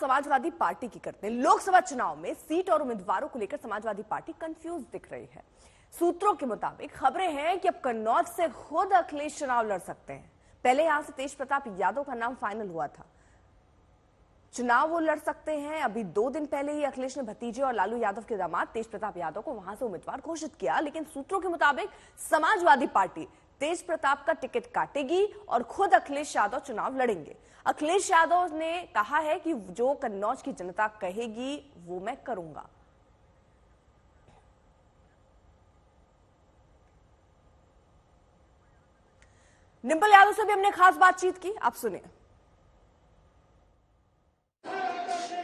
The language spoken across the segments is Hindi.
समाजवादी पार्टी की करते हैं। लोकसभा चुनाव में सीट और उम्मीदवारों को लेकर समाजवादी पार्टी कंफ्यूज दिख रही है। सूत्रों के मुताबिक खबरें हैं कि अब कन्नौज से खुद अखिलेश चुनाव लड़ सकते हैं। पहले यहां से तेज प्रताप यादव का नाम फाइनल हुआ था, चुनाव वो लड़ सकते हैं। अभी 2 दिन पहले ही अखिलेश ने भतीजे और लालू यादव के दामाद तेज प्रताप यादव को वहां से उम्मीदवार घोषित किया, लेकिन सूत्रों के मुताबिक समाजवादी पार्टी तेज प्रताप का टिकट काटेगी और खुद अखिलेश यादव चुनाव लड़ेंगे। अखिलेश यादव ने कहा है कि जो कन्नौज की जनता कहेगी वो मैं करूंगा। डिंपल यादव से भी हमने खास बातचीत की, आप सुनिए।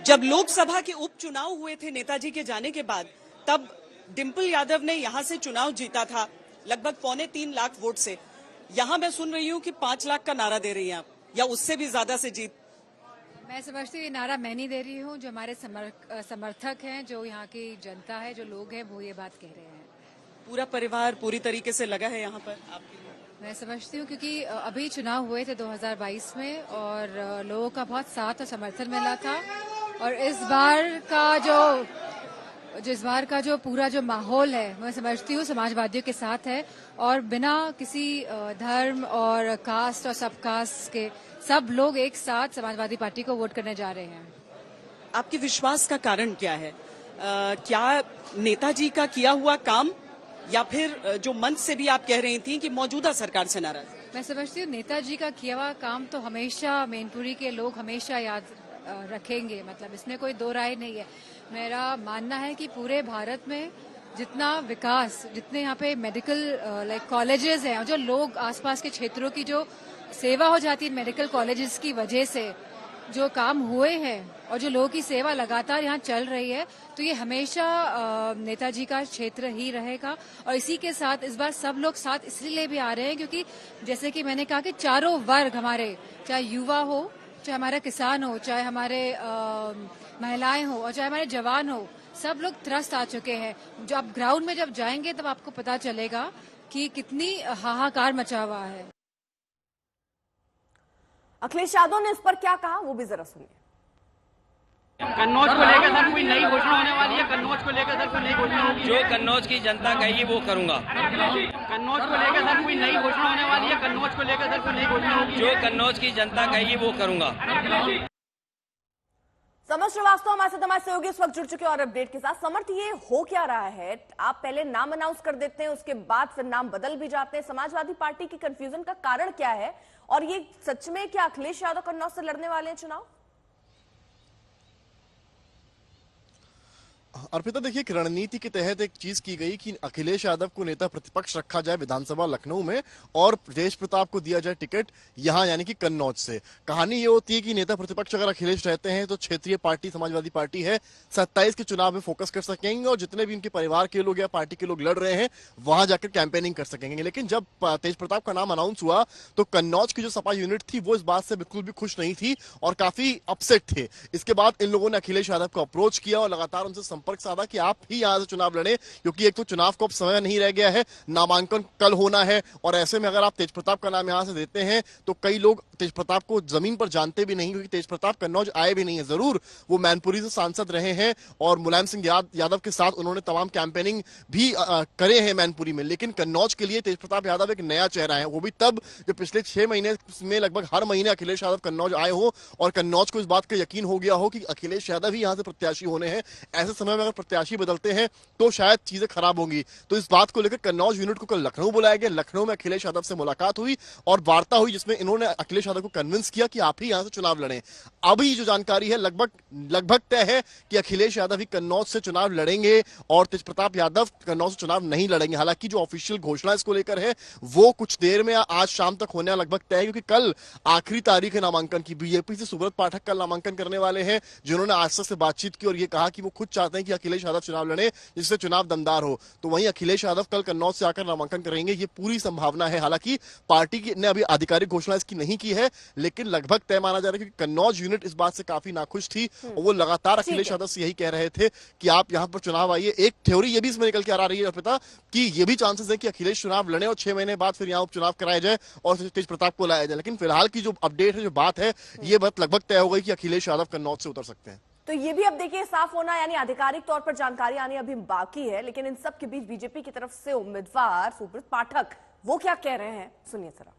जब लोकसभा के उपचुनाव हुए थे नेताजी के जाने के बाद, तब डिंपल यादव ने यहां से चुनाव जीता था लगभग 3.25 लाख वोट से। यहां मैं सुन रही हूं कि 5 लाख का नारा दे रही हैं आप, या उससे भी ज्यादा से जीत। मैं समझती हूँ ये नारा मैं नहीं दे रही हूँ, जो हमारे समर्थक हैं, जो यहाँ की जनता है, जो लोग हैं, वो ये बात कह रहे हैं। पूरा परिवार पूरी तरीके से लगा है यहाँ पर आपके? मैं समझती हूँ क्योंकि अभी चुनाव हुए थे 2022 में और लोगों का बहुत साथ और समर्थन मिला था, और इस बार का जो पूरा जो माहौल है, मैं समझती हूँ समाजवादियों के साथ है, और बिना किसी धर्म और कास्ट और सब कास्ट के सब लोग एक साथ समाजवादी पार्टी को वोट करने जा रहे हैं। आपके विश्वास का कारण क्या है? क्या नेताजी का किया हुआ काम, या फिर जो मंच से भी आप कह रही थी कि मौजूदा सरकार से नाराज? मैं समझती हूँ नेताजी का किया हुआ काम तो हमेशा मैनपुरी के लोग हमेशा याद रखेंगे, मतलब इसमें कोई दो राय नहीं है। मेरा मानना है कि पूरे भारत में जितना विकास, जितने यहाँ पे मेडिकल कॉलेजेस हैं, और जो लोग आसपास के क्षेत्रों की जो सेवा हो जाती है मेडिकल कॉलेजेस की वजह से, जो काम हुए हैं और जो लोगों की सेवा लगातार यहाँ चल रही है, तो ये हमेशा नेताजी का क्षेत्र ही रहेगा। और इसी के साथ इस बार सब लोग साथ इसलिए भी आ रहे हैं क्योंकि जैसे कि मैंने कहा कि चारों वर्ग हमारे, चाहे युवा हो, चाहे हमारे किसान हो, चाहे हमारे महिलाएं हो, और चाहे हमारे जवान हो, सब लोग त्रस्त आ चुके हैं। जो आप ग्राउंड में जब जाएंगे तब आपको पता चलेगा कि कितनी हाहाकार मचा हुआ है। अखिलेश यादव ने इस पर क्या कहा वो भी जरा सुनिए। कन्नौज को लेकर सर कोई नई घोषणा होने वाली है? कन्नौज को लेकर सर कोई नई घोषणा होगी? जो कन्नौज की जनता कहेगी वो करूंगा। कन्नौज को लेकर सर कोई नई घोषणा होने वाली है? कन्नौज को लेकर सर कोई नई घोषणा होगी? जो कन्नौज की जनता कहेगी वो करूंगा। समर श्रीवास्तव हमारे साथ हमारे सहयोगी इस वक्त जुड़ चुके हैं और अपडेट के साथ। समर्थ, ये हो क्या रहा है? आप पहले नाम अनाउंस कर देते हैं, उसके बाद फिर नाम बदल भी जाते हैं। समाजवादी पार्टी की कंफ्यूजन का कारण क्या है, और ये सच में क्या अखिलेश यादव कन्नौज से लड़ने वाले हैं चुनाव? अर्पिता, देखिए, एक रणनीति के तहत एक चीज की गई कि अखिलेश यादव को नेता प्रतिपक्ष रखा जाए विधानसभा लखनऊ में, और तेज प्रताप को दिया जाए टिकट यहां यानी कि कन्नौज से। कहानी ये होती है कि नेता प्रतिपक्ष अगर अखिलेश रहते हैं तो क्षेत्रीय पार्टी समाजवादी पार्टी है 27 के चुनाव में फोकस कर सकेंगे, और जितने भी उनके परिवार के लोग या पार्टी के लोग लड़ रहे हैं वहां जाकर कैंपेनिंग कर सकेंगे। लेकिन जब तेज प्रताप का नाम अनाउंस हुआ तो कन्नौज की जो सपा यूनिट थी वो इस बात से बिल्कुल भी खुश नहीं थी और काफी अपसेट थे। इसके बाद इन लोगों ने अखिलेश यादव को अप्रोच किया और लगातार उनसे संपर्क साधा कि आप ही यहां से चुनाव लड़े, क्योंकि एक तो चुनाव को अब समय नहीं रह गया है, नामांकन कल होना है, और ऐसे में अगर आप तेज प्रताप का नाम यहां से देते हैं तो कई लोग तेज प्रताप को जमीन पर जानते भी नहीं, क्योंकि तेज प्रताप कन्नौज आए भी नहीं है। जरूर वो मैनपुरी से सांसद रहे हैं और मुलायम सिंह यादव के साथ उन्होंने तमाम कैंपेनिंग भी करे हैं मैनपुरी में, लेकिन कन्नौज के लिए तेज प्रताप यादव एक नया चेहरा है। वो भी तब जब पिछले 6 महीने में लगभग हर महीने अखिलेश यादव कन्नौज आए हो और कन्नौज को इस बात का यकीन हो गया हो कि अखिलेश यादव ही यहां से प्रत्याशी होने हैं। ऐसे समय में अगर प्रत्याशी बदलते हैं तो शायद चीजें खराब होंगी। तो इस बात को लेकर कन्नौज यूनिट को कल लखनऊ बुलाया गया। लखनऊ में अखिलेश यादव से मुलाकात हुई और वार्ता हुई, जिसमें इन्होंने अखिलेश यादव को कन्विंस किया कि आप ही यहां से चुनाव लड़ें। अभी जो जानकारी है लगभग तय है कि अखिलेश यादव ही कन्नौज से चुनाव लड़ेंगे और तेज प्रताप यादव कन्नौज से चुनाव नहीं लड़ेंगे। हालांकि जो ऑफिशियल घोषणा इसको लेकर है वो कुछ देर में आज शाम तक होने लगभग तय है, क्योंकि कल आखिरी तारीख है नामांकन की। बीजेपी से सुब्रत पाठक कल नामांकन करने वाले हैं, जिन्होंने आज तक से बातचीत की और ये कहा कि वो खुद चाहते हैं हैं कि अखिलेश यादव चुनाव लड़े जिससे चुनाव दमदार हो, तो वहीं अखिलेश यादव कल कन्नौज से आकर नामांकन करेंगे, ये पूरी संभावना है। हालांकि पार्टी ने अभी आधिकारिक घोषणा इसकी नहीं की है, लेकिन लगभग तय माना जा रहा है कि कन्नौज यूनिट इस बात से काफी नाखुश थी और वो लगातार अखिलेश यादव से यही कह रहे थे कि आप यहां पर चुनाव आइए। एक थ्योरी ये भी इसमें निकल के आ रही है अर्पिता कि ये भी चांसेस है कि अखिलेश चुनाव लड़े और 6 महीने बाद फिर यहाँ उपचुनाव कराया जाए और तेज प्रताप को लाया जाए, लेकिन फिलहाल की जो अपडेट है, जो बात है, ये बात लगभग तय हो गई कि अखिलेश यादव कन्नौज से उतर सकते हैं। तो ये भी अब देखिए साफ होना, यानी आधिकारिक तौर पर जानकारी आनी अभी बाकी है, लेकिन इन सब के बीच बीजेपी की तरफ से उम्मीदवार सुब्रत पाठक वो क्या कह रहे हैं, सुनिए जरा।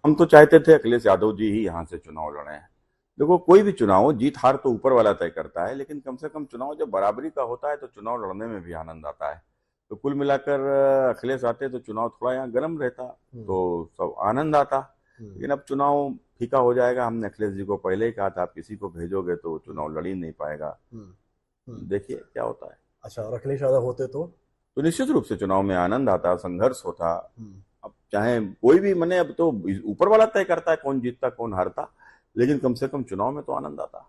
हम तो चाहते थे अखिलेश यादव जी ही यहाँ से चुनाव लड़े हैं। देखो, कोई भी चुनाव जीत हार तो ऊपर वाला तय करता है, लेकिन कम से कम चुनाव जब बराबरी का होता है तो चुनाव लड़ने में भी आनंद आता है। तो कुल मिलाकर अखिलेश आते तो चुनाव थोड़ा यहाँ गर्म रहता तो सब आनंद आता, लेकिन अब चुनाव फीका हो जाएगा। हमने अखिलेश जी को पहले ही कहा था, आप किसी को भेजोगे तो चुनाव लड़ ही नहीं पाएगा। देखिए क्या होता है। अच्छा, और अखिलेश यादव होते तो निश्चित रूप से चुनाव में आनंद आता, संघर्ष होता। अब चाहे कोई भी, मैंने अब तो ऊपर वाला तय करता है कौन जीतता कौन हारता, लेकिन कम से कम चुनाव में तो आनंद आता।